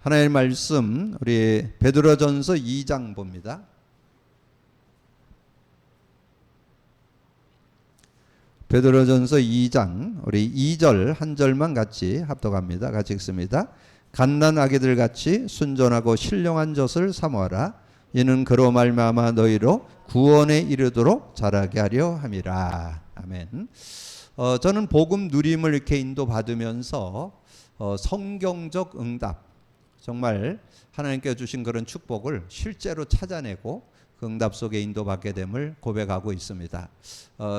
하나님의 말씀 우리 베드로전서 2장 봅니다. 베드로전서 2장 우리 2절 한 절만 같이 합독합니다. 같이 읽습니다. 갓난아기들 같이 순전하고 신령한 젖을 사모하라. 이는 그로 말미암아 너희로 구원에 이르도록 자라게 하려 함이라. 아멘. 저는 복음 누림을 이렇게 인도받으면서 성경적 응답, 정말 하나님께 주신 그런 축복을 실제로 찾아내고 그 응답 속에 인도받게 됨을 고백하고 있습니다.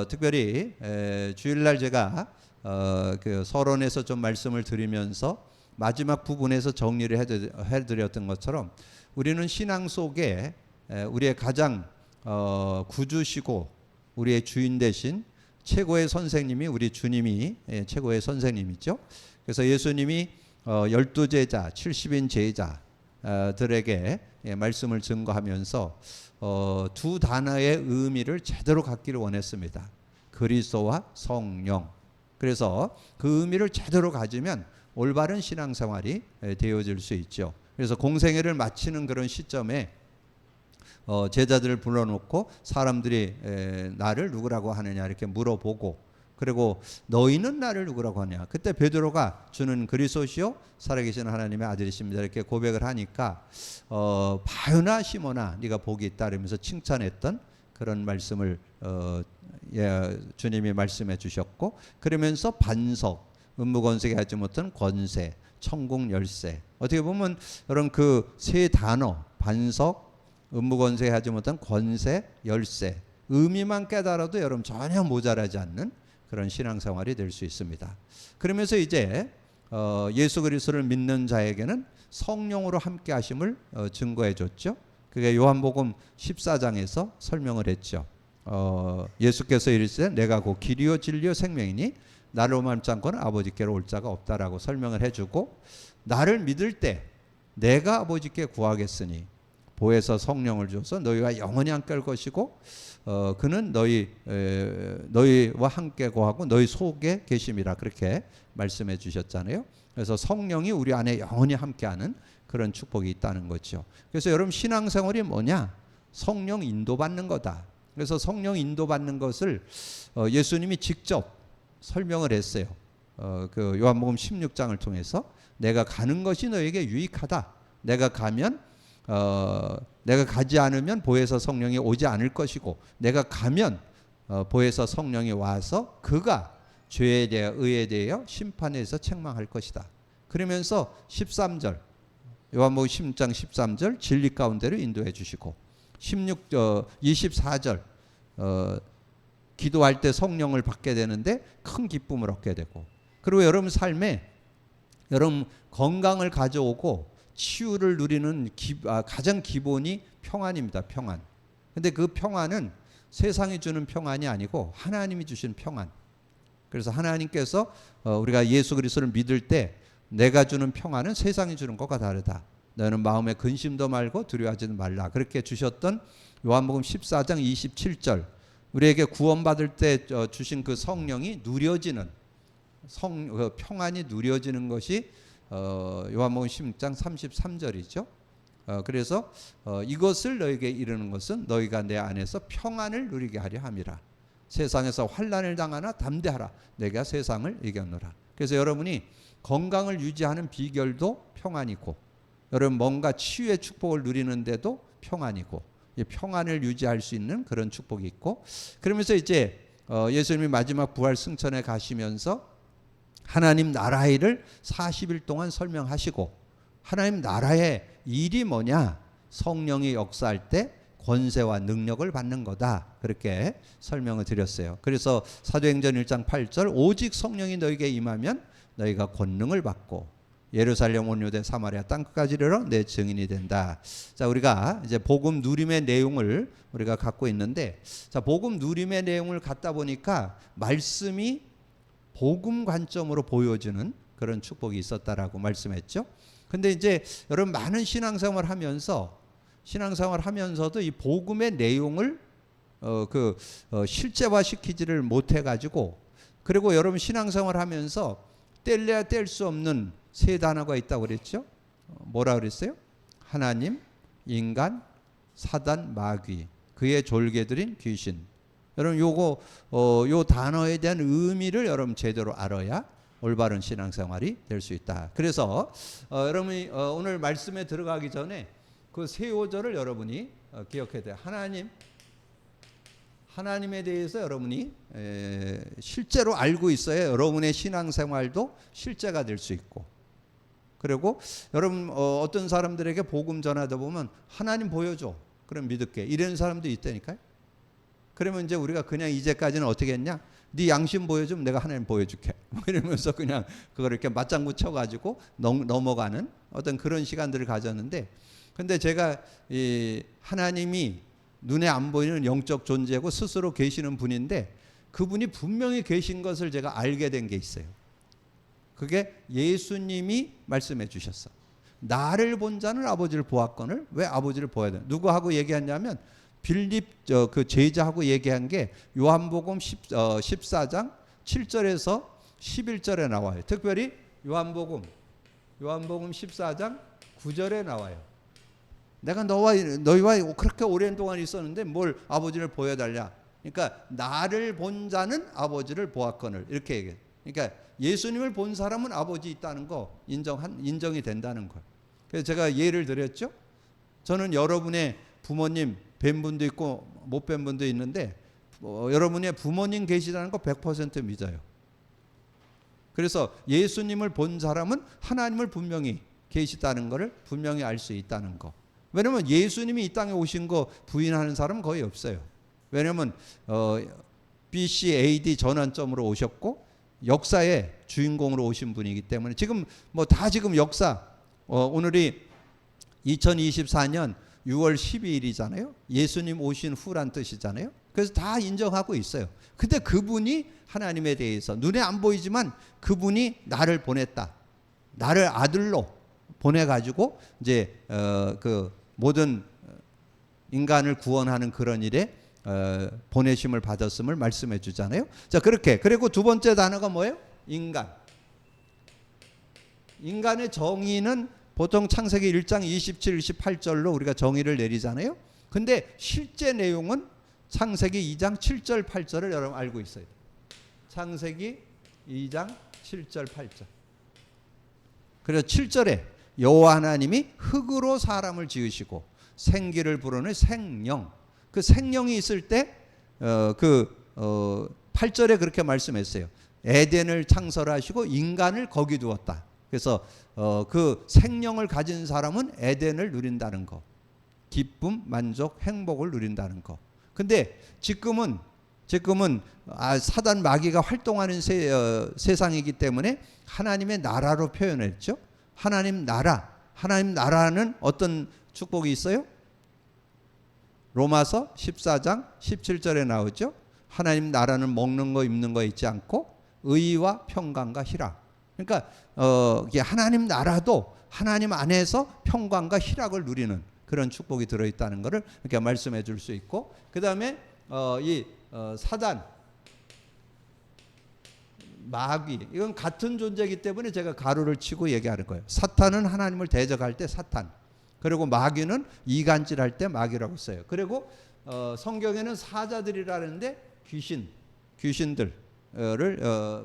특별히 주일날 제가 그 서론에서 좀 말씀을 드리면서 마지막 부분에서 정리를 해드렸던 것처럼 우리는 신앙 속에 우리의 가장 구주시고 우리의 주인 되신 최고의 선생님이 우리 주님이 최고의 선생님이죠. 그래서 예수님이 12제자 70인 제자들에게 말씀을 증거하면서 두 단어의 의미를 제대로 갖기를 원했습니다. 그리스도와 성령. 그래서 그 의미를 제대로 가지면 올바른 신앙생활이 되어질 수 있죠. 그래서 공생애를 마치는 그런 시점에 제자들을 불러놓고 사람들이 나를 누구라고 하느냐 이렇게 물어보고, 그리고 너희는 나를 누구라고 하냐. 그때 베드로가 주는 그리스도시요 살아계신 하나님의 아들이십니다 이렇게 고백을 하니까 바요나 시몬아 네가 복이 있다 이러면서 칭찬했던 그런 말씀을 주님이 말씀해 주셨고, 그러면서 반석, 음무건색이 하지 못한 권세, 천국 열쇠, 어떻게 보면 여러분 그 세 단어 반석, 음무건색이 하지 못한 권세, 열쇠 의미만 깨달아도 여러분 전혀 모자라지 않는 그런 신앙생활이 될 수 있습니다. 그러면서 이제 예수 그리스도를 믿는 자에게는 성령으로 함께 하심을 증거해 줬죠. 그게 요한복음 14장에서 설명을 했죠. 예수께서 이르시되 내가 곧 길이요 진리요 생명이니 나로 말미암지 않고는 아버지께로 올 자가 없다라고 설명을 해주고, 나를 믿을 때 내가 아버지께 구하겠으니 보혜사 성령을 줘서 너희와 영원히 함께 할 것이고 그는 너희와 함께 거하고 너희 속에 계심이라 그렇게 말씀해 주셨잖아요. 그래서 성령이 우리 안에 영원히 함께하는 그런 축복이 있다는 거죠. 그래서 여러분 신앙생활이 뭐냐? 성령 인도받는 거다. 그래서 성령 인도받는 것을 예수님이 직접 설명을 했어요. 그 요한복음 16장을 통해서 내가 가는 것이 너에게 유익하다. 내가 가면 내가 가지 않으면 보혜사 성령이 오지 않을 것이고, 내가 가면 보혜사 성령이 와서 그가 죄에 대하여 의에 대하여 심판에서 책망할 것이다. 그러면서 13절 요한복음 16장 13절 진리 가운데로 인도해 주시고 24절 기도할 때 성령을 받게 되는데 큰 기쁨을 얻게 되고, 그리고 여러분 삶에 여러분 건강을 가져오고 치유를 누리는 가장 기본이 평안입니다. 평안. 근데 그 평안은 세상이 주는 평안이 아니고 하나님이 주신 평안. 그래서 하나님께서 우리가 예수 그리스도를 믿을 때 내가 주는 평안은 세상이 주는 것과 다르다. 너는 마음에 근심도 말고 두려워하지는 말라. 그렇게 주셨던 요한복음 14장 27절 우리에게 구원받을 때 주신 그 성령이 누려지는 평안이 누려지는 것이 요한복음 16장 33절이죠. 그래서 이것을 너에게 이르는 것은 너희가 내 안에서 평안을 누리게 하려 함이라. 세상에서 환난을 당하나 담대하라. 내가 세상을 이겼노라. 그래서 여러분이 건강을 유지하는 비결도 평안이고, 여러분 뭔가 치유의 축복을 누리는데도 평안이고, 이 평안을 유지할 수 있는 그런 축복이 있고, 그러면서 이제 예수님이 마지막 부활 승천에 가시면서 하나님 나라의 일을 40일 동안 설명하시고, 하나님 나라의 일이 뭐냐? 성령이 역사할 때 권세와 능력을 받는 거다. 그렇게 설명을 드렸어요. 그래서 사도행전 1장 8절 오직 성령이 너에게 임하면 너희가 권능을 받고 예루살렘 온 유대 사마리아 땅끝까지 이르러 내 증인이 된다. 자, 우리가 이제 복음 누림의 내용을 우리가 갖고 있는데, 자, 복음 누림의 내용을 갖다 보니까 말씀이 복음 관점으로 보여주는 그런 축복이 있었다라고 말씀했죠. 근데 이제 여러분 많은 신앙생활 하면서도 이 복음의 내용을 실제화 시키지를 못해 가지고, 그리고 여러분 신앙생활 하면서 뗄래야 뗄 수 없는 세 단어가 있다고 그랬죠. 뭐라 그랬어요? 하나님, 인간, 사단, 마귀, 그의 졸개들인 귀신. 여러분 요거 요 단어에 대한 의미를 여러분 제대로 알아야 올바른 신앙생활이 될 수 있다. 그래서 여러분이 오늘 말씀에 들어가기 전에 그 세 요절을 여러분이 기억해야 돼요. 하나님에 대해서 여러분이 실제로 알고 있어야 여러분의 신앙생활도 실제가 될 수 있고, 그리고 여러분 어떤 사람들에게 복음 전하다 보면 하나님 보여줘, 그럼 믿을게, 이런 사람도 있다니까요. 그러면 이제 우리가 그냥 이제까지는 어떻게 했냐, 네 양심 보여주면 내가 하나님 보여줄게 이러면서 그냥 그걸 이렇게 맞장구 쳐가지고 넘어가는 어떤 그런 시간들을 가졌는데, 근데 제가 이 하나님이 눈에 안 보이는 영적 존재고 스스로 계시는 분인데, 그분이 분명히 계신 것을 제가 알게 된 게 있어요. 그게 예수님이 말씀해 주셨어. 나를 본 자는 아버지를 보았거늘 왜 아버지를 보아야 돼? 누구하고 얘기했냐면 빌립 그 제자하고 얘기한 게 요한복음 14장 7절에서 11절에 나와요. 특별히 요한복음 14장 9절에 나와요. 내가 너희와 그렇게 오랜 동안 있었는데 뭘 아버지를 보여달라. 그러니까 나를 본 자는 아버지를 보았거늘, 이렇게 얘기해. 그러니까 예수님을 본 사람은 아버지 있다는 거 인정이 된다는 거예요. 그래서 제가 예를 드렸죠. 저는 여러분의 부모님 뵌 분도 있고 못 뵌 분도 있는데 여러분의 부모님 계시다는 거 100% 믿어요. 그래서 예수님을 본 사람은 하나님을 분명히 계시다는 것을 분명히 알 수 있다는 거. 왜냐하면 예수님이 이 땅에 오신 거 부인하는 사람은 거의 없어요. 왜냐하면 BC AD 전환점으로 오셨고 역사의 주인공으로 오신 분이기 때문에 지금 지금 역사 오늘이 2024년 6월 12일이잖아요. 예수님 오신 후란 뜻이잖아요. 그래서 다 인정하고 있어요. 근데 그분이 하나님에 대해서 눈에 안 보이지만 그분이 나를 보냈다. 나를 아들로 보내가지고 이제 그 모든 인간을 구원하는 그런 일에 보내심을 받았음을 말씀해 주잖아요. 자, 그렇게. 그리고 두 번째 단어가 뭐예요? 인간. 인간의 정의는 보통 창세기 1장 27, 28절로 우리가 정의를 내리잖아요. 근데 실제 내용은 창세기 2장 7절, 8절을 여러분 알고 있어요. 창세기 2장 7절, 8절. 그래서 7절에 여호와 하나님이 흙으로 사람을 지으시고 생기를 불어넣은 생령. 그 생령이 있을 때 8절에 그렇게 말씀했어요. 에덴을 창설하시고 인간을 거기 두었다. 그래서 그 생령을 가진 사람은 에덴을 누린다는 거. 기쁨, 만족, 행복을 누린다는 거. 근데 지금은 사단 마귀가 활동하는 세상이기 때문에 하나님의 나라로 표현했죠. 하나님 나라는 어떤 축복이 있어요? 로마서 14장 17절에 나오죠. 하나님 나라는 먹는 거 입는 거 있지 않고 의와 평강과 희락. 그러니까 이게 하나님 나라도 하나님 안에서 평강과 희락을 누리는 그런 축복이 들어있다는 것을 이렇게 말씀해 줄 수 있고, 그 다음에 사단 마귀, 이건 같은 존재이기 때문에 제가 가로를 치고 얘기하는 거예요. 사탄은 하나님을 대적할 때 사탄, 그리고 마귀는 이간질할 때 마귀라고 써요. 그리고 성경에는 사자들이라는데 귀신들을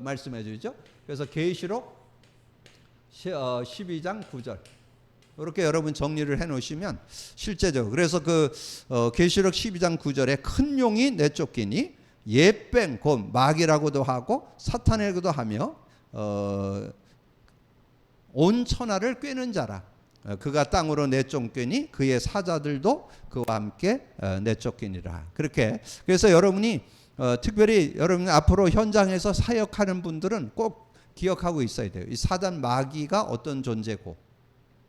말씀해 주죠. 그래서 계시록 12장 9절 이렇게 여러분 정리를 해 놓으시면 실제죠. 그래서 계시록 12장 9절에 큰 용이 내쫓기니 예뱀 곧 마귀라고도 하고 사탄이라고도 하며 온 천하를 꿰는 자라. 그가 땅으로 내쫓기니 그의 사자들도 그와 함께 내쫓기니라. 그렇게. 그래서 여러분이 특별히 여러분 앞으로 현장에서 사역하는 분들은 꼭 기억하고 있어야 돼요. 이 사단 마귀가 어떤 존재고,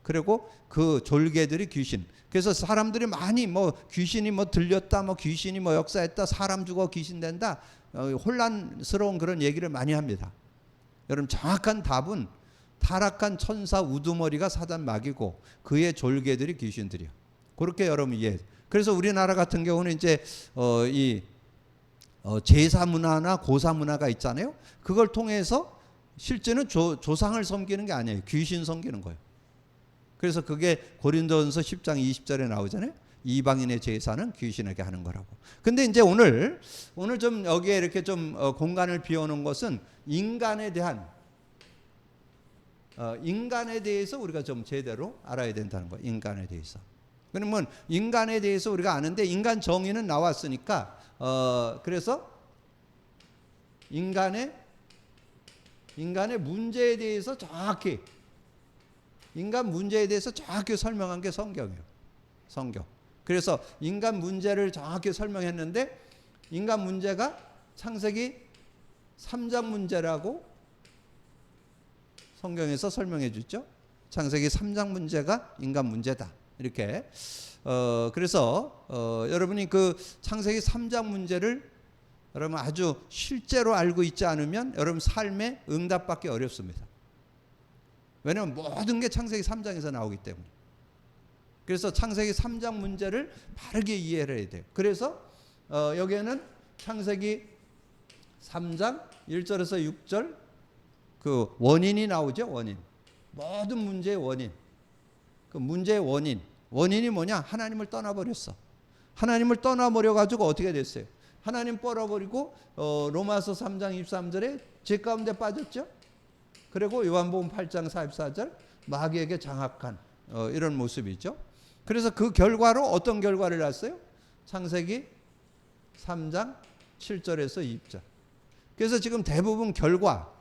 그리고 그 졸개들이 귀신. 그래서 사람들이 많이 귀신이 들렸다, 귀신이 역사했다, 사람 죽어 귀신 된다, 혼란스러운 그런 얘기를 많이 합니다. 여러분 정확한 답은 타락한 천사 우두머리가 사단 마귀고 그의 졸개들이 귀신들이요. 그렇게 여러분 이해. 그래서 우리나라 같은 경우는 이제 이 제사 문화나 고사 문화가 있잖아요. 그걸 통해서 실제는 조상을 섬기는 게 아니에요. 귀신 섬기는 거예요. 그래서 그게 고린도전서 10장 20절에 나오잖아요. 이방인의 제사는 귀신에게 하는 거라고. 근데 이제 오늘 좀 여기에 이렇게 좀 공간을 비워놓은 것은 인간에 대해서 우리가 좀 제대로 알아야 된다는 거예요. 인간에 대해서. 그러면 인간에 대해서 우리가 아는데 인간 정의는 나왔으니까 그래서 인간의 문제에 대해서 정확히 인간 문제에 대해서 정확히 설명한 게 성경이에요. 성경. 그래서 인간 문제를 정확히 설명했는데 인간 문제가 창세기 3장 문제라고 성경에서 설명해 주죠. 창세기 3장 문제가 인간 문제다. 이렇게 그래서 여러분이 그 창세기 3장 문제를 여러분 아주 실제로 알고 있지 않으면 여러분 삶의 응답받기 어렵습니다. 왜냐하면 모든 게 창세기 3장에서 나오기 때문에. 그래서 창세기 3장 문제를 바르게 이해를 해야 돼요. 그래서 여기에는 창세기 3장 1절에서 6절 그 원인이 나오죠. 원인. 모든 문제의 원인. 그 문제의 원인이 뭐냐? 하나님을 떠나버렸어. 하나님을 떠나버려 가지고 어떻게 됐어요? 하나님 뻗어버리고 로마서 3장 23절에 죄 가운데 빠졌죠. 그리고 요한복음 8장 44절 마귀에게 장악한 이런 모습이죠. 그래서 그 결과로 어떤 결과를 낳았어요? 창세기 3장 7절에서 20절. 그래서 지금 대부분 결과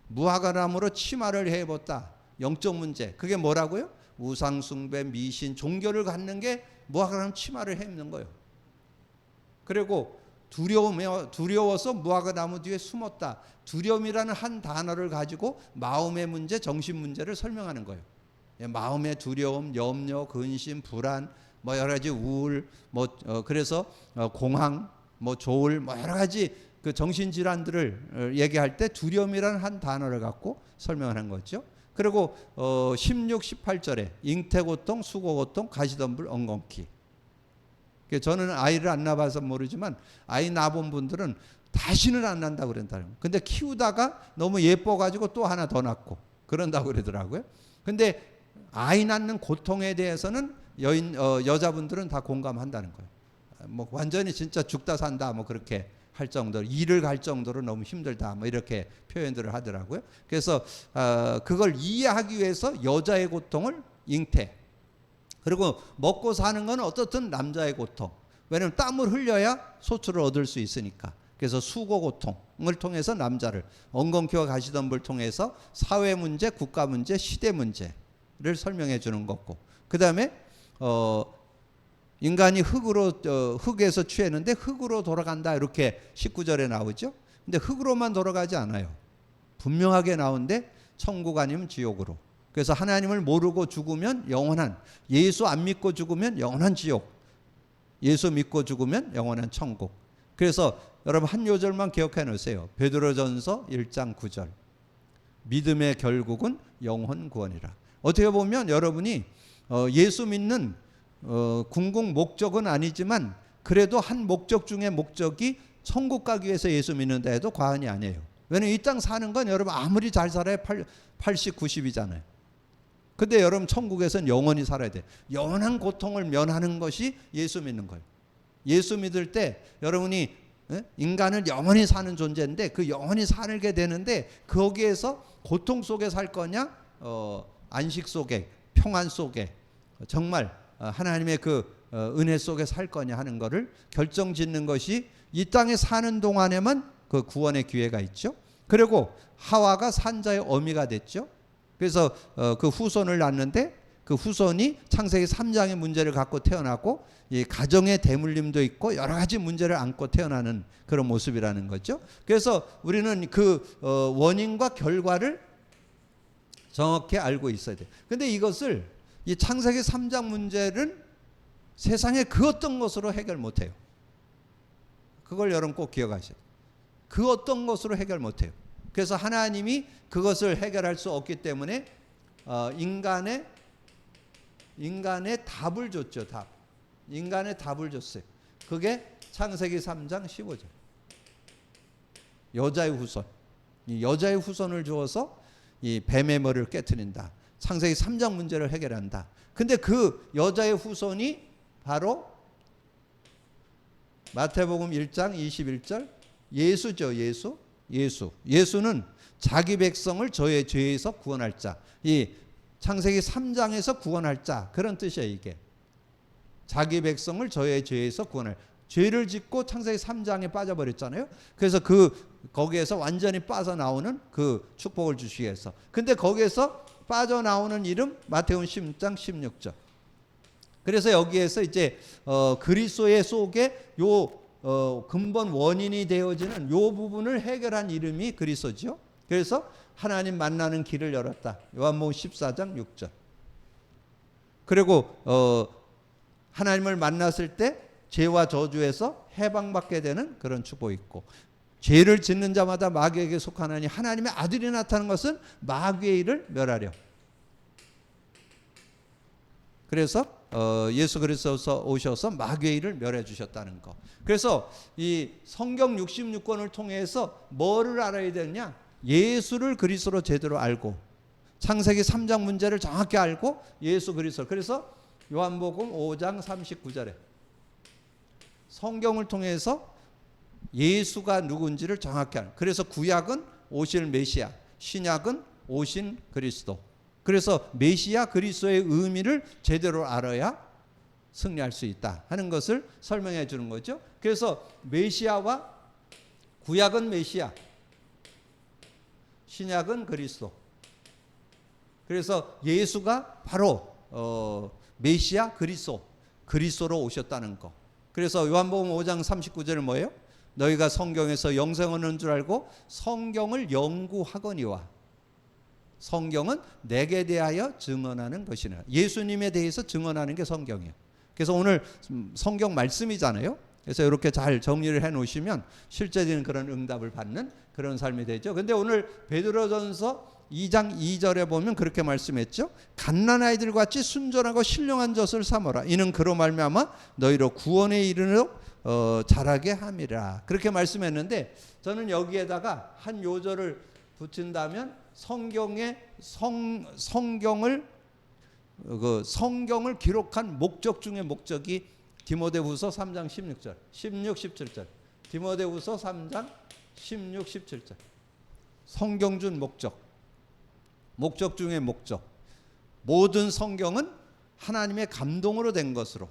무화과나무로 치마를 해봤다. 영적 문제. 그게 뭐라고요? 우상숭배, 미신, 종교를 갖는 게 무화과나무 치마를 해입는 거예요. 그리고 두려워서 무화과나무 뒤에 숨었다. 두려움이라는 한 단어를 가지고 마음의 문제, 정신 문제를 설명하는 거예요. 마음의 두려움, 염려, 근심, 불안, 뭐 여러 가지 우울, 그래서 공황, 조울, 여러 가지 그 정신 질환들을 얘기할 때 두려움이라는 한 단어를 갖고 설명하는 거죠. 그리고 16, 18절에 잉태고통, 수고고통, 가시덤불, 엉겅퀴. 저는 아이를 안 낳아봐서 모르지만 아이 낳아본 분들은 다시는 안 난다고 그런다는 거예요. 근데 키우다가 너무 예뻐가지고 또 하나 더 낳고 그런다고 그러더라고요. 근데 아이 낳는 고통에 대해서는 여자분들은 다 공감한다는 거예요. 완전히 진짜 죽다 산다 그렇게 할 정도로 일을 갈 정도로 너무 힘들다 이렇게 표현들을 하더라고요. 그래서 그걸 이해하기 위해서 여자의 고통을 잉태, 그리고 먹고 사는 건 어떻든 남자의 고통. 왜냐하면 땀을 흘려야 소출을 얻을 수 있으니까. 그래서 수고 고통을 통해서 남자를, 엉겅퀴와 가시덤불을 통해서 사회 문제, 국가 문제, 시대 문제를 설명해 주는 거고. 그 다음에 인간이 흙에서 취했는데 흙으로 돌아간다 이렇게 19절에 나오죠. 근데 흙으로만 돌아가지 않아요. 분명하게 나오는데 천국 아니면 지옥으로. 그래서 하나님을 모르고 죽으면 영원한, 예수 안 믿고 죽으면 영원한 지옥, 예수 믿고 죽으면 영원한 천국. 그래서 여러분 한 요절만 기억해 놓으세요. 베드로전서 1장 9절. 믿음의 결국은 영혼 구원이라. 어떻게 보면 여러분이 예수 믿는 궁극 목적은 아니지만 그래도 한 목적 중에 목적이 천국 가기 위해서 예수 믿는다 해도 과언이 아니에요. 왜냐하면 이 땅 사는 건 여러분 아무리 잘 살아야 80, 90이잖아요. 근데 여러분 천국에서는 영원히 살아야 돼. 영원한 고통을 면하는 것이 예수 믿는 거예요. 예수 믿을 때 여러분이 인간은 영원히 사는 존재인데 그 영원히 살게 되는데 거기에서 고통 속에 살 거냐, 안식 속에, 평안 속에, 정말 하나님의 그 은혜 속에 살 거냐 하는 거를 결정짓는 것이 이 땅에 사는 동안에만 그 구원의 기회가 있죠. 그리고 하와가 산자의 어미가 됐죠. 그래서 그 후손을 낳는데 그 후손이 창세기 3장의 문제를 갖고 태어나고 이 가정의 대물림도 있고 여러 가지 문제를 안고 태어나는 그런 모습이라는 거죠. 그래서 우리는 그 원인과 결과를 정확히 알고 있어야 돼요. 근데 이것을 이 창세기 3장 문제를 세상의 그 어떤 것으로 해결 못해요. 그걸 여러분 꼭 기억하셔야 돼요. 그 어떤 것으로 해결 못해요. 그래서 하나님이 그것을 해결할 수 없기 때문에 인간의 답을 줬죠. 답. 인간의 답을 줬어요. 그게 창세기 3장 15절. 여자의 후손. 이 여자의 후손을 주어서 이 뱀의 머리를 깨트린다. 창세기 3장 문제를 해결한다. 근데 그 여자의 후손이 바로 마태복음 1장 21절 예수죠. 예수는 자기 백성을 저의 죄에서 구원할 자. 이 창세기 3장에서 구원할 자. 그런 뜻이에요, 이게. 자기 백성을 저의 죄에서 구원할. 죄를 짓고 창세기 3장에 빠져버렸잖아요. 그래서 거기에서 완전히 빠져나오는 그 축복을 주시기 위해서. 근데 거기에서 빠져나오는 이름 마태복음 10장 16절. 그래서 여기에서 이제 그리스도의 속에 근본 원인이 되어지는 요 부분을 해결한 이름이 그리스도죠. 그래서 하나님 만나는 길을 열었다. 요한복음 14장 6절. 그리고 하나님을 만났을 때 죄와 저주에서 해방받게 되는 그런 축복이 있고, 죄를 짓는 자마다 마귀에게 속하나니 하나님의 아들이 나타난 것은 마귀의 일을 멸하려. 그래서 예수 그리스도서 오셔서 마귀의 일을 멸해 주셨다는 거. 그래서 이 성경 66권을 통해서 뭐를 알아야 되느냐? 예수를 그리스도로 제대로 알고, 창세기 3장 문제를 정확히 알고, 예수 그리스도. 그래서 요한복음 5장 39절에 성경을 통해서 예수가 누군지를 정확히 알고, 그래서 구약은 오실 메시아, 신약은 오신 그리스도. 그래서 메시아 그리스도의 의미를 제대로 알아야 승리할 수 있다 하는 것을 설명해 주는 거죠. 그래서 메시아와 구약은 메시아, 신약은 그리스도. 그래서 예수가 바로 메시아 그리스도로 오셨다는 거. 그래서 요한복음 5장 39절은 뭐예요? 너희가 성경에서 영생 얻는 줄 알고 성경을 연구하거니와. 성경은 내게 대하여 증언하는 것이나. 예수님에 대해서 증언하는 게 성경이에요. 그래서 오늘 성경 말씀이잖아요. 그래서 이렇게 잘 정리를 해 놓으시면 실제적인 그런 응답을 받는 그런 삶이 되죠. 근데 오늘 베드로전서 2장 2절에 보면 그렇게 말씀했죠. 갓난아이들 같이 순전하고 신령한 젖을 삼어라. 이는 그로 말미암아 너희로 구원에 이르도록 자라게 함이라. 그렇게 말씀했는데, 저는 여기에다가 한 요절을 붙인다면 성경을 기록한 목적 중에 목적이 디모데후서 3장 16절, 16, 17절. 디모데후서 3장 16, 17절. 성경 준 목적 중에 목적. 모든 성경은 하나님의 감동으로 된 것으로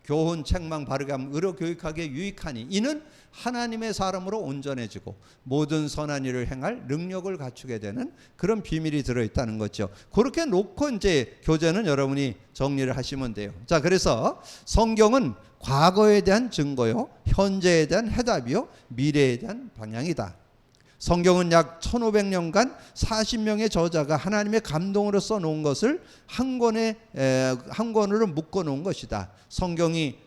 교훈, 책망, 바르게 함, 의로 교육하기에 유익하니 이는 하나님의 사람으로 온전해지고 모든 선한 일을 행할 능력을 갖추게 되는 그런 비밀이 들어있다는 거죠. 그렇게 놓고 이제 교재는 여러분이 정리를 하시면 돼요. 자, 그래서 성경은 과거에 대한 증거요, 현재에 대한 해답이요, 미래에 대한 방향이다. 성경은 약 1500년간 40명의 저자가 하나님의 감동으로 써놓은 것을 한 권으로 묶어놓은 것이다. 성경이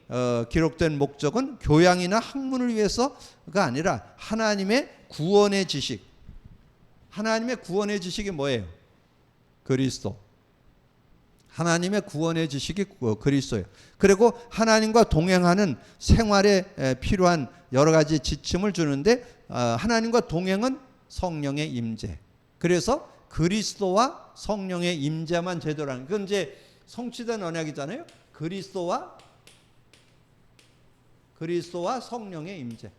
기록된 목적은 교양이나 학문을 위해서가 아니라 하나님의 구원의 지식. 하나님의 구원의 지식이 뭐예요? 그리스도. 하나님의 구원의 지식이 그리스도예요. 그리고 하나님과 동행하는 생활에 필요한 여러 가지 지침을 주는데, 하나님과 동행은 성령의 임재. 그래서 그리스도와 성령의 임재만 제대로 하는, 그건 이제 성취된 언약이잖아요. 그리스도와 성령의 임재.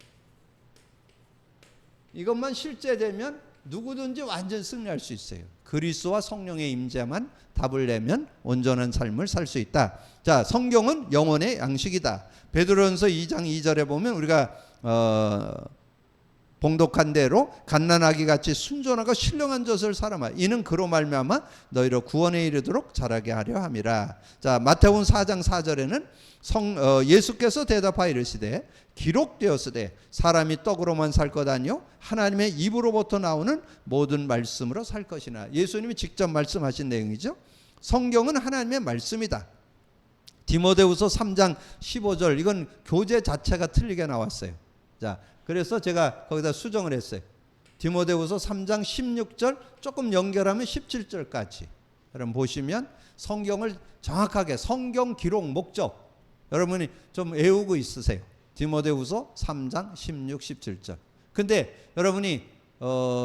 이것만 실제되면 누구든지 완전 승리할 수 있어요. 그리스도와 성령의 임재만 답을 내면 온전한 삶을 살 수 있다. 자, 성경은 영혼의 양식이다. 베드로전서 2장 2절에 보면 우리가 봉독한 대로 갓난아기 같이 순전하고 신령한 젖을 사람아 이는 그로 말미암아 너희로 구원에 이르도록 자라게 하려 함이라. 자, 마태복음 4장 4절에는 예수께서 대답하여 이르시되 기록되었으되 사람이 떡으로만 살 것 아니요 하나님의 입으로부터 나오는 모든 말씀으로 살 것이나. 예수님이 직접 말씀하신 내용이죠. 성경은 하나님의 말씀이다. 디모데후서 3장 15절, 이건 교재 자체가 틀리게 나왔어요. 자, 그래서 제가 거기다 수정을 했어요. 디모데후서 3장 16절 조금 연결하면 17절까지. 여러분 보시면 성경을 정확하게 성경 기록 목적 여러분이 좀 외우고 있으세요. 디모데후서 3장 16, 17절. 근데 여러분이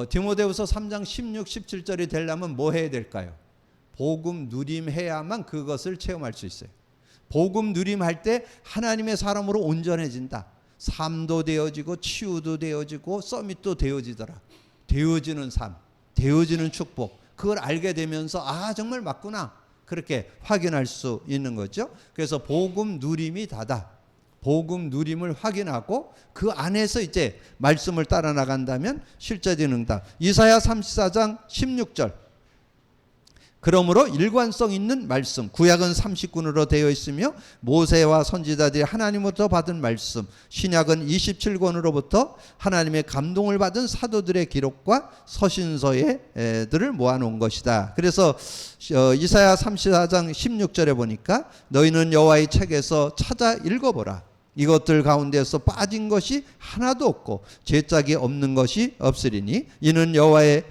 디모데후서 3장 16, 17절이 되려면 뭐 해야 될까요? 복음 누림해야만 그것을 체험할 수 있어요. 복음 누림할 때 하나님의 사람으로 온전해진다. 삶도 되어지고 치유도 되어지고 서밋도 되어지더라. 되어지는 삶, 되어지는 축복. 그걸 알게 되면서 정말 맞구나. 그렇게 확인할 수 있는 거죠. 그래서 복음 누림이 다다. 복음 누림을 확인하고 그 안에서 이제 말씀을 따라 나간다면 실제된 응답. 이사야 34장 16절. 그러므로 일관성 있는 말씀, 구약은 30권으로 되어 있으며 모세와 선지자들이 하나님으로부터 받은 말씀, 신약은 27권으로부터 하나님의 감동을 받은 사도들의 기록과 서신서들을 모아놓은 것이다. 그래서 이사야 34장 16절에 보니까 너희는 여호와의 책에서 찾아 읽어보라. 이것들 가운데서 빠진 것이 하나도 없고 죄짝이 없는 것이 없으리니 이는 여호와의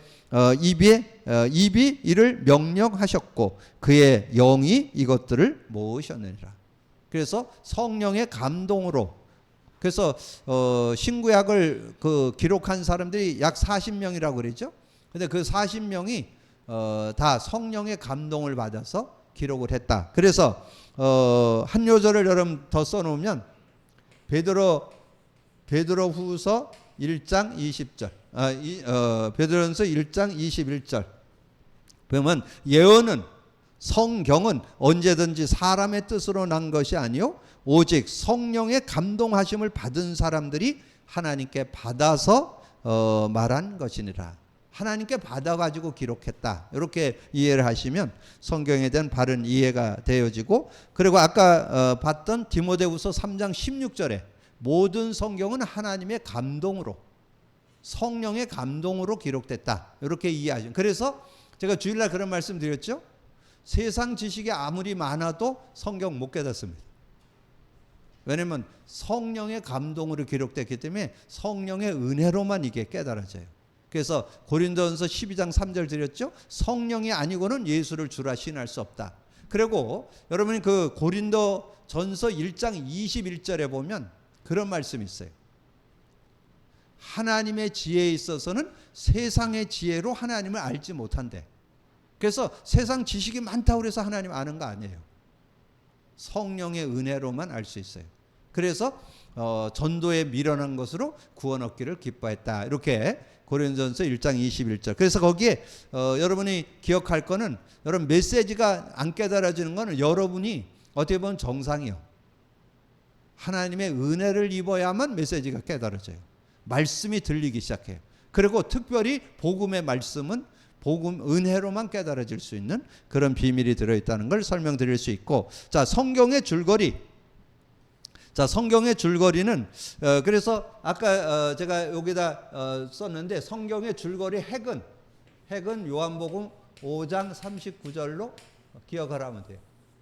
입이 이를 명령하셨고 그의 영이 이것들을 모으셨느니라. 그래서 성령의 감동으로, 그래서 신구약을 기록한 사람들이 약 40명이라고 그러죠. 근데 그 40명이 다 성령의 감동을 받아서 기록을 했다. 그래서 한 요절을 여러분 더 써놓으면 베드로후서 1장 20절, 베드로전서 1장 21절 보면 예언은, 성경은 언제든지 사람의 뜻으로 난 것이 아니요 오직 성령의 감동하심을 받은 사람들이 하나님께 받아서 말한 것이니라. 하나님께 받아가지고 기록했다. 이렇게 이해를 하시면 성경에 대한 바른 이해가 되어지고, 그리고 아까 봤던 디모데후서 3장 16절에 모든 성경은 하나님의 감동으로, 성령의 감동으로 기록됐다. 이렇게 이해하시면. 그래서 제가 주일날 그런 말씀 드렸죠. 세상 지식이 아무리 많아도 성경 못 깨닫습니다. 왜냐하면 성령의 감동으로 기록됐기 때문에 성령의 은혜로만 이게 깨달아져요. 그래서 고린도전서 12장 3절 드렸죠. 성령이 아니고는 예수를 주라 시인할 수 없다. 그리고 여러분이 그 고린도전서 1장 21절에 보면 그런 말씀이 있어요. 하나님의 지혜에 있어서는 세상의 지혜로 하나님을 알지 못한대. 그래서 세상 지식이 많다고 해서 하나님 아는 거 아니에요. 성령의 은혜로만 알 수 있어요. 그래서 전도에 미련한 것으로 구원 얻기를 기뻐했다. 이렇게 고린도전서 1장 21절. 그래서 거기에 여러분이 기억할 거는, 여러분 메시지가 안 깨달아지는 거는 여러분이 어떻게 보면 정상이요. 하나님의 은혜를 입어야만 메시지가 깨달아져요. 말씀이 들리기 시작해요. 그리고 특별히 복음의 말씀은 복음 은혜로만 깨달아질 수 있는 그런 비밀이 들어있다는 걸 설명드릴 수 있고, 자, 성경의 줄거리. 자, 성경의 줄거리는 그래서 아까 제가 여기다 썼는데, 성경의 줄거리 핵은 요한복음 5장 39절로 기억을 하면 돼요.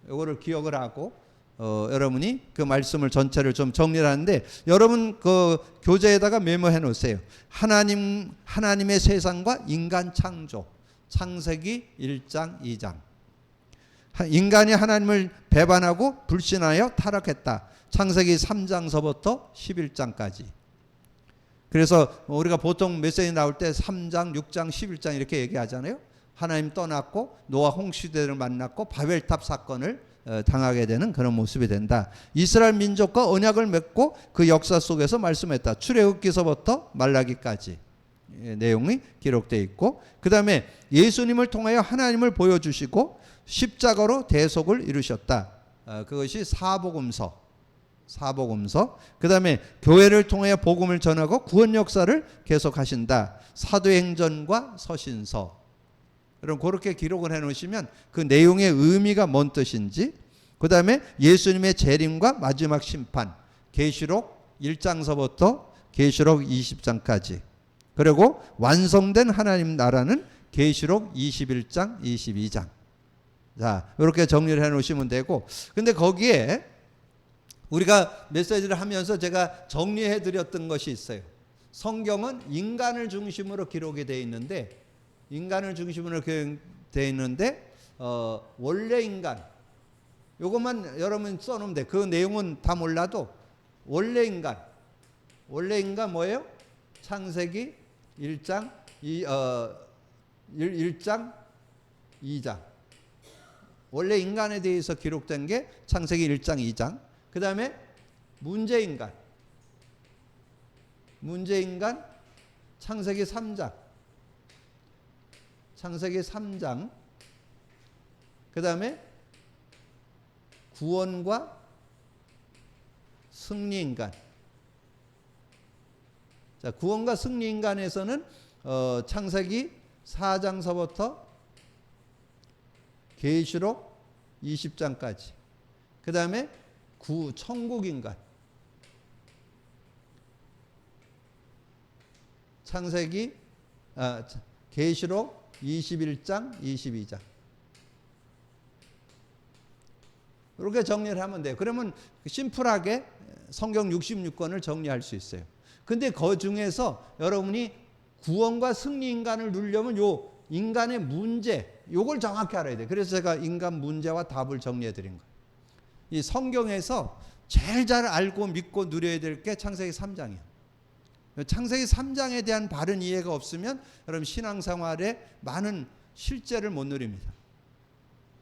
이거를 기억을 하고 여러분이 그 말씀을 전체를 좀 정리를 하는데, 여러분 그 교재에다가 메모해 놓으세요. 하나님의 세상과 인간 창조, 창세기 1장 2장. 인간이 하나님을 배반하고 불신하여 타락했다. 창세기 3장서부터 11장까지. 그래서 우리가 보통 메시지 나올 때 3장, 6장, 11장 이렇게 얘기하잖아요. 하나님 떠났고 노아 홍수대를 만났고 바벨탑 사건을 당하게 되는 그런 모습이 된다. 이스라엘 민족과 언약을 맺고 그 역사 속에서 말씀했다. 출애굽기서부터 말라기까지 내용이 기록되어 있고, 그 다음에 예수님을 통하여 하나님을 보여주시고 십자가로 대속을 이루셨다. 그것이 사복음서. 그 다음에 교회를 통하여 복음을 전하고 구원 역사를 계속하신다. 사도행전과 서신서. 여러분 그렇게 기록을 해놓으시면 그 내용의 의미가 뭔 뜻인지, 그 다음에 예수님의 재림과 마지막 심판, 계시록 1장서부터 계시록 20장까지, 그리고 완성된 하나님 나라는 계시록 21장, 22장. 자, 이렇게 정리를 해놓으시면 되고, 근데 거기에 우리가 메시지를 하면서 제가 정리해드렸던 것이 있어요. 성경은 인간을 중심으로 기록이 되어 있는데, 원래 인간, 요것만 여러분 써놓으면 돼. 그 내용은 다 몰라도 원래 인간 뭐예요? 창세기 1장 1장 2장. 원래 인간에 대해서 기록된 게 창세기 1장, 2장. 그 다음에 문제인간. 문제인간 창세기 3장. 창세기 3장. 그 다음에 구원과 승리인간. 자, 구원과 승리인간에서는 창세기 4장서부터 계시록 20장까지. 그 다음에 천국인간. 창세기 계시록 21장, 22장. 이렇게 정리를 하면 돼요. 그러면 심플하게 성경 66권을 정리할 수 있어요. 근데 그 중에서 여러분이 구원과 승리 인간을 누리려면 요 인간의 문제, 요걸 정확히 알아야 돼요. 그래서 제가 인간 문제와 답을 정리해 드린 거예요. 이 성경에서 제일 잘 알고 믿고 누려야 될 게 창세기 3장이에요. 창세기 3장에 대한 바른 이해가 없으면 여러분 신앙생활에 많은 실제를 못 누립니다.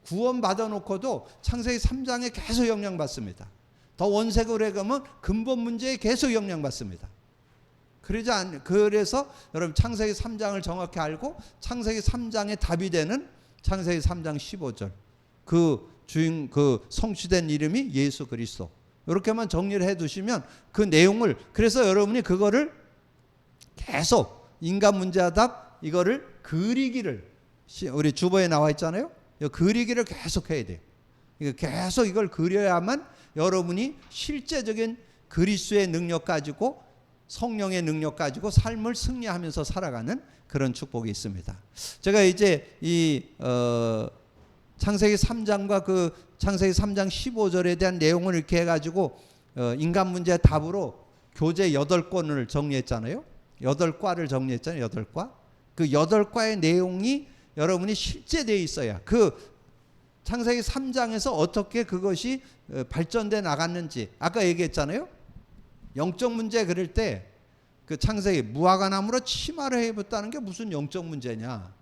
구원 받아놓고도 창세기 3장에 계속 영향받습니다. 더 원색으로 가면 근본 문제에 계속 영향받습니다. 그래서 여러분 창세기 3장을 정확히 알고 창세기 3장의 답이 되는 창세기 3장 15절 그 성취된 이름이 예수 그리스도, 이렇게만 정리를 해두시면 그 내용을, 그래서 여러분이 그거를 계속 인간 문제와 답 이거를 그리기를, 우리 주보에 나와 있잖아요. 그리기를 계속 해야 돼요. 계속 이걸 그려야만 여러분이 실제적인 그리스도의 능력 가지고, 성령의 능력 가지고 삶을 승리하면서 살아가는 그런 축복이 있습니다. 제가 이제 이 창세기 3장과 그 창세기 3장 15절에 대한 내용을 이렇게 해가지고 인간 문제 답으로 교재 8권을 정리했잖아요. 8과를 정리했잖아요. 8과. 그 8과의 내용이 여러분이 실제되어 있어야 그 창세기 3장에서 어떻게 그것이 발전돼 나갔는지, 아까 얘기했잖아요. 영적 문제 그럴 때 그 창세기 무화과나무로 치마를 해봤다는 게 무슨 영적 문제냐,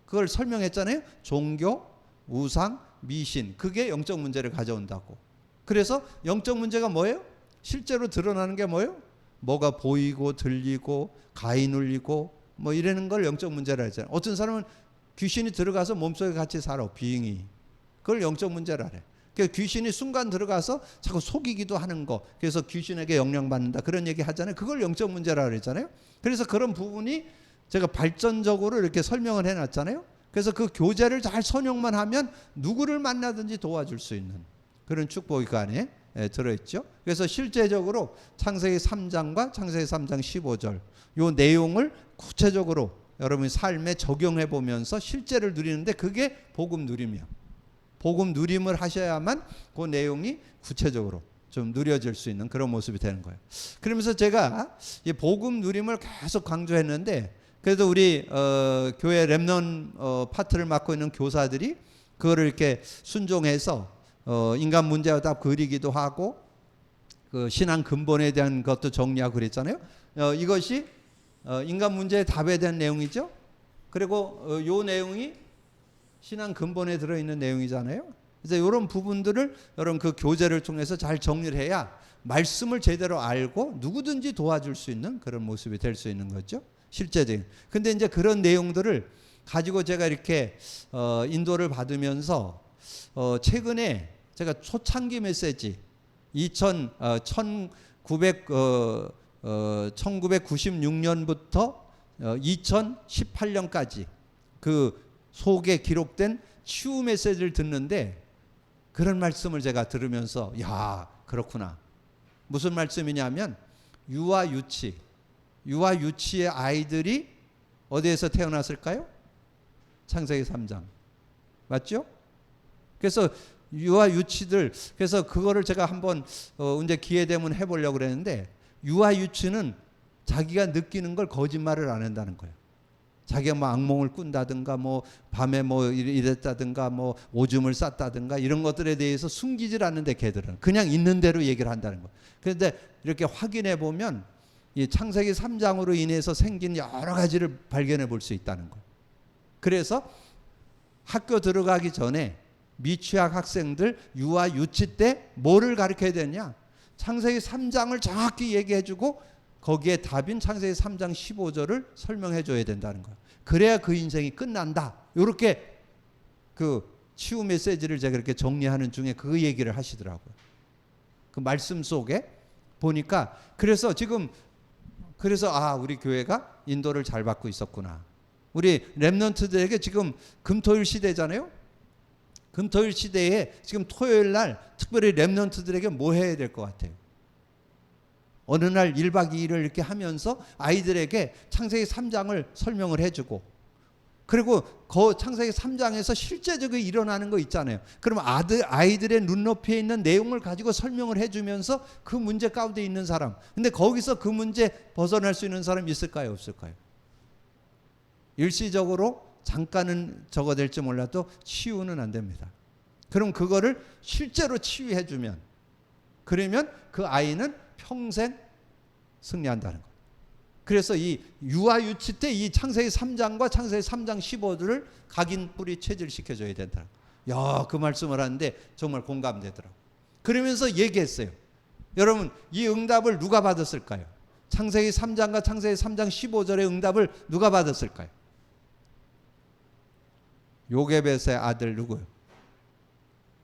그걸 설명했잖아요. 종교, 우상, 미신, 그게 영적 문제를 가져온다고. 그래서 영적 문제가 뭐예요? 실제로 드러나는 게 뭐예요? 뭐가 보이고 들리고 가위 눌리고 뭐 이러는 걸 영적 문제라 하잖아요. 어떤 사람은 귀신이 들어가서 몸속에 같이 살아, 비잉이. 그걸 영적 문제라 그래. 그러니까 귀신이 순간 들어가서 자꾸 속이기도 하는 거, 그래서 귀신에게 영향받는다, 그런 얘기 하잖아요. 그걸 영적 문제라 그랬잖아요. 그래서 그런 부분이 제가 발전적으로 이렇게 설명을 해놨잖아요. 그래서 그 교재를 잘 선용만 하면 누구를 만나든지 도와줄 수 있는 그런 축복이 그 안에 들어있죠. 그래서 실제적으로 창세기 3장과 창세기 3장 15절 요 내용을 구체적으로 여러분이 삶에 적용해 보면서 실제를 누리는데, 그게 복음 누림이에요. 복음 누림을 하셔야만 그 내용이 구체적으로 좀 누려질 수 있는 그런 모습이 되는 거예요. 그러면서 제가 이 복음 누림을 계속 강조했는데, 그래도 우리 교회 렘넌 파트를 맡고 있는 교사들이 그거를 이렇게 순종해서 인간 문제와 답 그리기도 하고, 그 신앙 근본에 대한 것도 정리하고 그랬잖아요. 이것이 인간 문제의 답에 대한 내용이죠. 그리고 요 내용이 신앙 근본에 들어있는 내용이잖아요. 그래서 이런 부분들을 여러분 그 교재를 통해서 잘 정리를 해야 말씀을 제대로 알고 누구든지 도와줄 수 있는 그런 모습이 될 수 있는 거죠. 실제적인. 근데 이제 그런 내용들을 가지고 제가 이렇게 인도를 받으면서 최근에 제가 초창기 메시지 1996년부터 2018년까지 그 속에 기록된 치유 메시지를 듣는데, 그런 말씀을 제가 들으면서 야, 그렇구나. 무슨 말씀이냐면 유아 유치의 아이들이 어디에서 태어났을까요? 창세기 3장. 맞죠? 그래서 유아 유치들, 그래서 그거를 제가 한번 이제 기회 되면 해보려고 그랬는데, 유아 유치는 자기가 느끼는 걸 거짓말을 안 한다는 거예요. 자기가 뭐 악몽을 꾼다든가 뭐 밤에 뭐 이랬다든가 뭐 오줌을 쌌다든가 이런 것들에 대해서 숨기질 않는데, 걔들은 그냥 있는 대로 얘기를 한다는 거예요. 그런데 이렇게 확인해 보면 이 창세기 3장으로 인해서 생긴 여러 가지를 발견해 볼 수 있다는 거예요. 그래서 학교 들어가기 전에 미취학 학생들 유아 유치 때 뭐를 가르쳐야 되냐? 창세기 3장을 정확히 얘기해 주고 거기에 답인 창세기 3장 15절을 설명해 줘야 된다는 거예요. 그래야 그 인생이 끝난다. 이렇게 그 치유 메시지를 제가 이렇게 정리하는 중에 그 얘기를 하시더라고요. 그 말씀 속에 보니까 그래서 지금 우리 교회가 인도를 잘 받고 있었구나. 우리 렘넌트들에게 지금 금토일 시대잖아요. 금토일 시대에 지금 토요일 날 특별히 렘넌트들에게 뭐 해야 될 것 같아요? 어느 날 1박 2일을 이렇게 하면서 아이들에게 창세기 3장을 설명을 해주고, 그리고 그 창세기 3장에서 실제적으로 일어나는 거 있잖아요. 그럼 아이들의 눈높이에 있는 내용을 가지고 설명을 해주면서 그 문제 가운데 있는 사람, 근데 거기서 그 문제 벗어날 수 있는 사람이 있을까요? 없을까요? 일시적으로 잠깐은 저거 될지 몰라도 치유는 안 됩니다. 그럼 그거를 실제로 치유해주면, 그러면 그 아이는 평생 승리한다는 거예요. 그래서 이 유아 유치 때 이 창세기 3장과 창세기 3장 15절을 각인 뿌리 체질시켜줘야 된다. 야, 그 말씀을 하는데 정말 공감되더라고요. 그러면서 얘기했어요. 여러분, 이 응답을 누가 받았을까요? 창세기 3장과 창세기 3장 15절의 응답을 누가 받았을까요? 요게벳의 아들 누구요?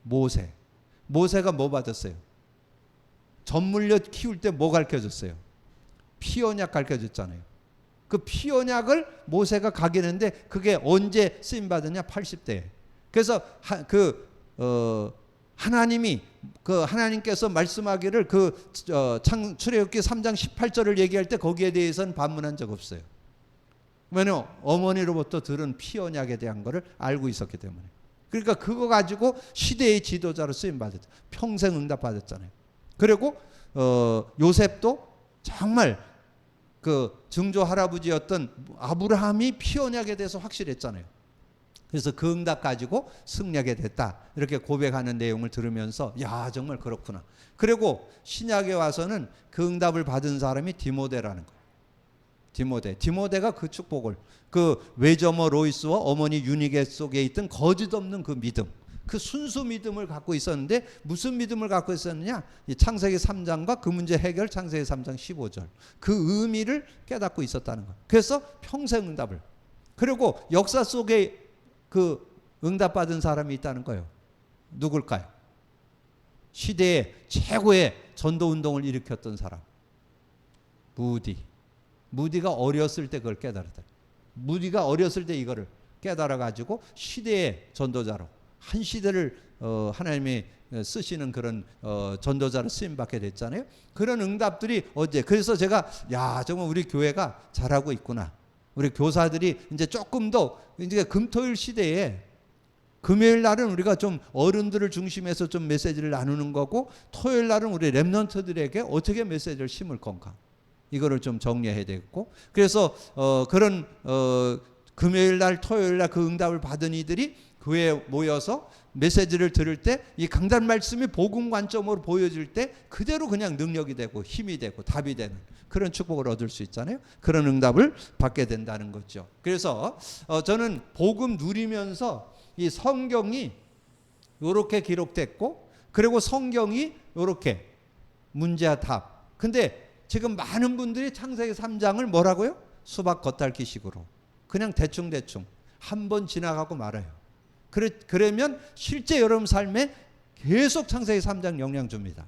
모세. 모세가 뭐 받았어요? 젖물려 키울 때 뭐 가르쳐줬어요? 피언약 가르쳐줬잖아요. 그 피언약을 모세가 각인했는데 그게 언제 쓰임받았냐? 80대에. 그래서 하나님께서 말씀하기를 출애굽기 3장 18절을 얘기할 때 거기에 대해서는 반문한 적 없어요. 왜냐면 어머니로부터 들은 피언약에 대한 거를 알고 있었기 때문에. 그러니까 그거 가지고 시대의 지도자로 쓰임받았죠. 평생 응답받았잖아요. 그리고 요셉도 정말 그 증조 할아버지였던 아브라함이 피언약에 대해서 확실했잖아요. 그래서 그 응답 가지고 승리하게 됐다. 이렇게 고백하는 내용을 들으면서 야, 정말 그렇구나. 그리고 신약에 와서는 그 응답을 받은 사람이 디모데라는 거예요. 디모데가 그 축복을, 그 외조모 로이스와 어머니 유니게 속에 있던 거짓 없는 그 믿음, 그 순수 믿음을 갖고 있었는데, 무슨 믿음을 갖고 있었느냐? 이 창세기 3장과 그 문제 해결 창세기 3장 15절 그 의미를 깨닫고 있었다는 거예요. 그래서 평생 응답을, 그리고 역사 속에 그 응답받은 사람이 있다는 거예요. 누굴까요? 시대의 최고의 전도운동을 일으켰던 사람, 무디가 어렸을 때 그걸 깨달았다. 무디가 어렸을 때 이거를 깨달아가지고 시대의 전도자로, 한 시대를 하나님이 쓰시는 그런 전도자로 쓰임받게 됐잖아요. 그런 응답들이 어제, 그래서 제가 야, 정말 우리 교회가 잘하고 있구나. 우리 교사들이 이제 조금 더 이제 금토일 시대에 금요일 날은 우리가 좀 어른들을 중심해서 좀 메시지를 나누는 거고, 토요일 날은 우리 렘넌트들에게 어떻게 메시지를 심을 건가, 이거를 좀 정리해야 되겠고, 그래서 그런 금요일 날 토요일 날 그 응답을 받은 이들이 교회에 모여서 메시지를 들을 때 이 강단 말씀이 복음 관점으로 보여질 때 그대로 그냥 능력이 되고 힘이 되고 답이 되는 그런 축복을 얻을 수 있잖아요. 그런 응답을 받게 된다는 거죠. 그래서 저는 복음 누리면서 이 성경이 이렇게 기록됐고, 그리고 성경이 이렇게 문제와 답. 근데 지금 많은 분들이 창세기 3장을 뭐라고요? 수박 겉핥기식으로 그냥 대충 한번 지나가고 말아요. 그러면 실제 여러분 삶에 계속 창세기 3장 영향 줍니다.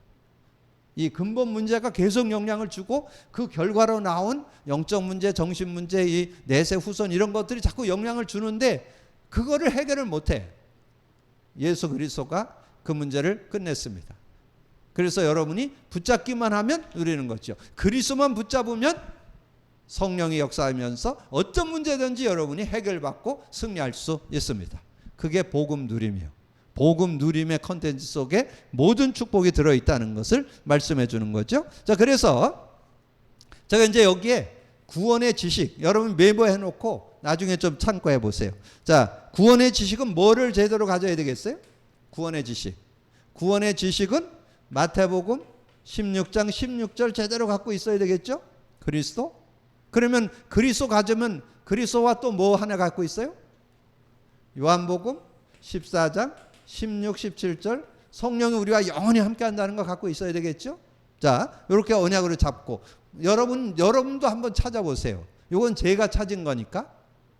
이 근본 문제가 계속 영향을 주고, 그 결과로 나온 영적 문제, 정신 문제, 이 내세 후손 이런 것들이 자꾸 영향을 주는데 그거를 해결을 못해. 예수 그리스도가 그 문제를 끝냈습니다. 그래서 여러분이 붙잡기만 하면 누리는 거죠. 그리스도만 붙잡으면 성령이 역사하면서 어떤 문제든지 여러분이 해결받고 승리할 수 있습니다. 그게 복음 누림이에요. 복음 누림의 컨텐츠 속에 모든 축복이 들어있다는 것을 말씀해 주는 거죠. 자, 그래서 제가 이제 여기에 구원의 지식 여러분 메모해 놓고 나중에 좀 참고해 보세요. 자, 구원의 지식은 뭐를 제대로 가져야 되겠어요? 구원의 지식은 마태복음 16장 16절 제대로 갖고 있어야 되겠죠? 그리스도? 그러면 그리스도 가지면 그리스도와 또 뭐 하나 갖고 있어요? 요한복음 14장 16, 17절 성령이 우리와 영원히 함께 한다는 거 갖고 있어야 되겠죠? 자, 이렇게 언약으로 잡고 여러분도 한번 찾아보세요. 이건 제가 찾은 거니까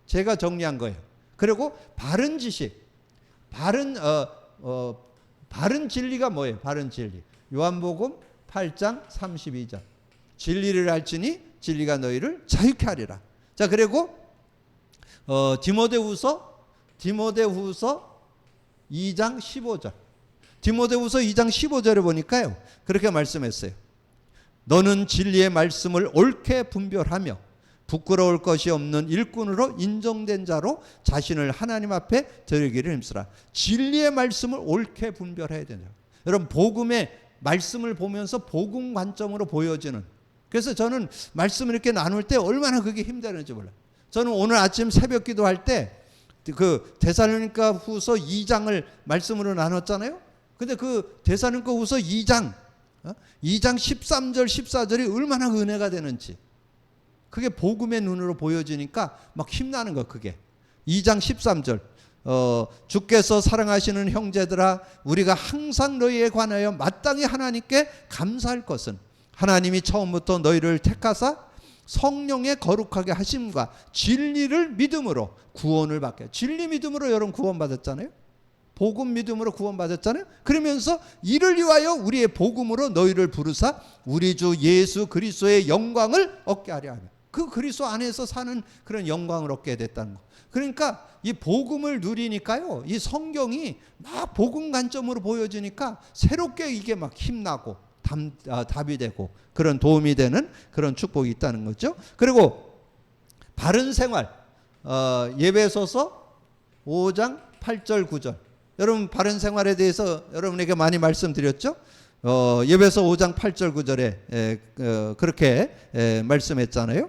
제가 정리한 거예요. 그리고 바른 지식, 바른 진리가 뭐예요? 바른 진리. 요한복음 8장 32절. 진리를 알지니 진리가 너희를 자유케 하리라. 자, 그리고 디모데후서 2장 15절. 디모데후서 2장 15절에 보니까요, 그렇게 말씀했어요. 너는 진리의 말씀을 옳게 분별하며 부끄러울 것이 없는 일꾼으로 인정된 자로 자신을 하나님 앞에 드리기를 힘쓰라. 진리의 말씀을 옳게 분별해야 된다. 여러분, 복음의 말씀을 보면서 복음 관점으로 보여지는, 그래서 저는 말씀을 이렇게 나눌 때 얼마나 그게 힘드는지 몰라요. 저는 오늘 아침 새벽 기도할 때 그 데살로니가 후서 2장을 말씀으로 나눴잖아요. 근데 그 데살로니가 후서 2장 13절 14절이 얼마나 은혜가 되는지, 그게 복음의 눈으로 보여지니까 막 힘나는 거. 그게 2장 13절 주께서 사랑하시는 형제들아, 우리가 항상 너희에 관하여 마땅히 하나님께 감사할 것은 하나님이 처음부터 너희를 택하사 성령의 거룩하게 하심과 진리를 믿음으로 구원을 받게. 진리 믿음으로 여러분 구원받았잖아요. 복음 믿음으로 구원받았잖아요. 그러면서 이를 위하여 우리의 복음으로 너희를 부르사 우리 주 예수 그리스도의 영광을 얻게 하려 하며, 그 그리스도 안에서 사는 그런 영광을 얻게 됐다는 거. 그러니까 이 복음을 누리니까요, 이 성경이 막 복음 관점으로 보여지니까 새롭게 이게 막 힘나고 답이 되고 그런 도움이 되는 그런 축복이 있다는 거죠. 그리고 바른 생활, 예배소서 5장 8절 9절. 여러분, 바른 생활에 대해서 여러분에게 많이 말씀드렸죠. 예배소 5장 8절 9절에 그렇게 말씀했잖아요.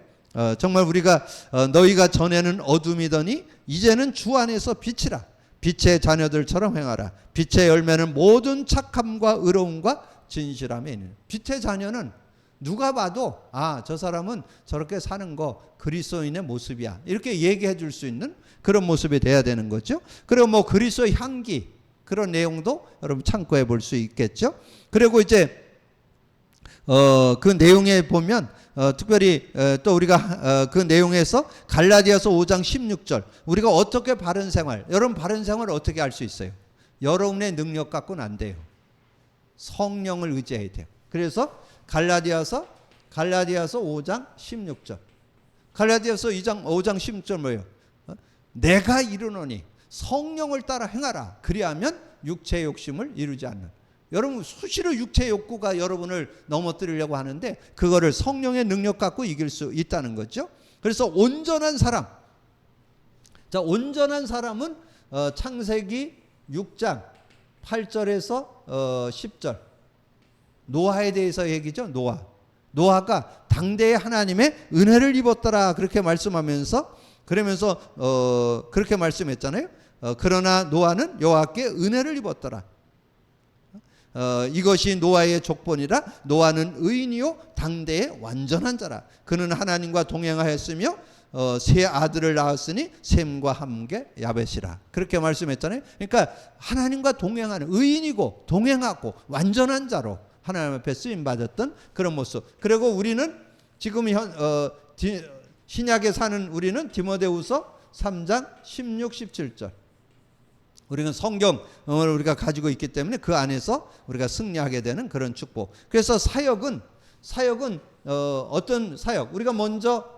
정말 우리가 너희가 전에는 어둠이더니 이제는 주 안에서 빛이라. 빛의 자녀들처럼 행하라. 빛의 열매는 모든 착함과 의로움과 진실함에 있는. 빛의 자녀는 누가 봐도 저 사람은 저렇게 사는 거 그리스도인의 모습이야, 이렇게 얘기해 줄 수 있는 그런 모습이 돼야 되는 거죠. 그리고 뭐 그리스도의 향기, 그런 내용도 여러분 참고해 볼 수 있겠죠. 그리고 이제 그 내용에 보면 특별히 또 우리가 그 내용에서 갈라디아서 5장 16절, 우리가 어떻게 바른 생활, 여러분 바른 생활을 어떻게 할 수 있어요? 여러분의 능력 갖고는 안 돼요. 성령을 의지해야 돼요. 그래서 갈라디아서 5장 16절, 갈라디아서 5장 16절 뭐예요? 내가 이르노니 성령을 따라 행하라. 그리하면 육체의 욕심을 이루지 않는. 여러분, 수시로 육체의 욕구가 여러분을 넘어뜨리려고 하는데 그거를 성령의 능력 갖고 이길 수 있다는 거죠. 그래서 온전한 사람, 자, 온전한 사람은 창세기 6장 8절에서 10절 노아에 대해서 얘기죠. 노아가 당대에 하나님의 은혜를 입었더라, 그렇게 말씀하면서, 그러면서 그렇게 말씀했잖아요. 그러나 노아는 여호와께 은혜를 입었더라. 이것이 노아의 족본이라. 노아는 의인이요 당대의 완전한 자라. 그는 하나님과 동행하였으며 세 아들을 낳았으니 셈과 함께 야벳이라. 그렇게 말씀했잖아요. 그러니까 하나님과 동행하는, 의인이고 동행하고 완전한 자로 하나님 앞에 쓰임 받았던 그런 모습. 그리고 우리는 지금 신약에 사는 우리는 디모데후서 3장 16, 17절. 우리는 성경을 우리가 가지고 있기 때문에 그 안에서 우리가 승리하게 되는 그런 축복. 그래서 사역은 어떤 사역? 우리가 먼저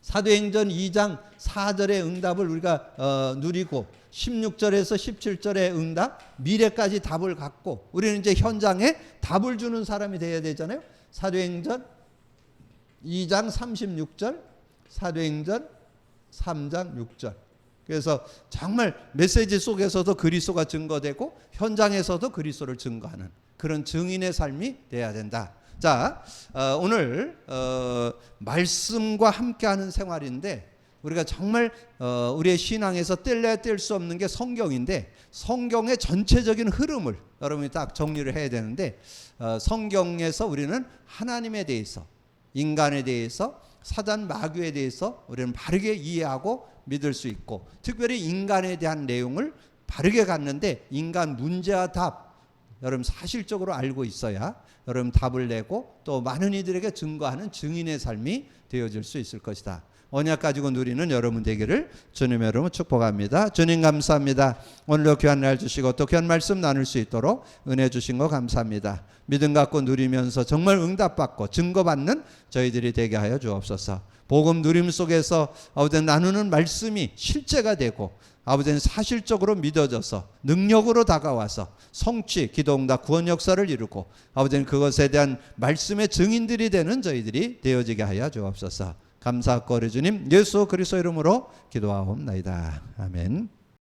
사도행전 2장 4절의 응답을 우리가 누리고 16절에서 17절의 응답, 미래까지 답을 갖고 우리는 이제 현장에 답을 주는 사람이 되어야 되잖아요. 사도행전 2장 36절, 사도행전 3장 6절. 그래서 정말 메시지 속에서도 그리스도가 증거되고 현장에서도 그리스도를 증거하는 그런 증인의 삶이 돼야 된다. 자, 오늘 말씀과 함께하는 생활인데, 우리가 정말 우리의 신앙에서 뗄래야 뗄 수 없는 게 성경인데, 성경의 전체적인 흐름을 여러분이 딱 정리를 해야 되는데, 성경에서 우리는 하나님에 대해서, 인간에 대해서, 사단 마귀에 대해서 우리는 바르게 이해하고 믿을 수 있고, 특별히 인간에 대한 내용을 바르게 갔는데 인간 문제와 답 여러분 사실적으로 알고 있어야 여러분 답을 내고 또 많은 이들에게 증거하는 증인의 삶이 되어질 수 있을 것이다. 언약 가지고 누리는 여러분 되기를 주님의 이름으로 축복합니다. 주님 감사합니다. 오늘도 귀한 날 주시고 또 귀한 말씀 나눌 수 있도록 은혜 주신 거 감사합니다. 믿음 갖고 누리면서 정말 응답받고 증거받는 저희들이 되게 하여 주옵소서. 복음 누림 속에서 아버지 나누는 말씀이 실제가 되고 아버지는 사실적으로 믿어져서 능력으로 다가와서 성취, 기도응답, 구원 역사를 이루고 아버지는 그것에 대한 말씀의 증인들이 되는 저희들이 되어지게 하여 주옵소서. 감사하고 우리 주님 예수 그리스도 이름으로 기도하옵나이다. 아멘.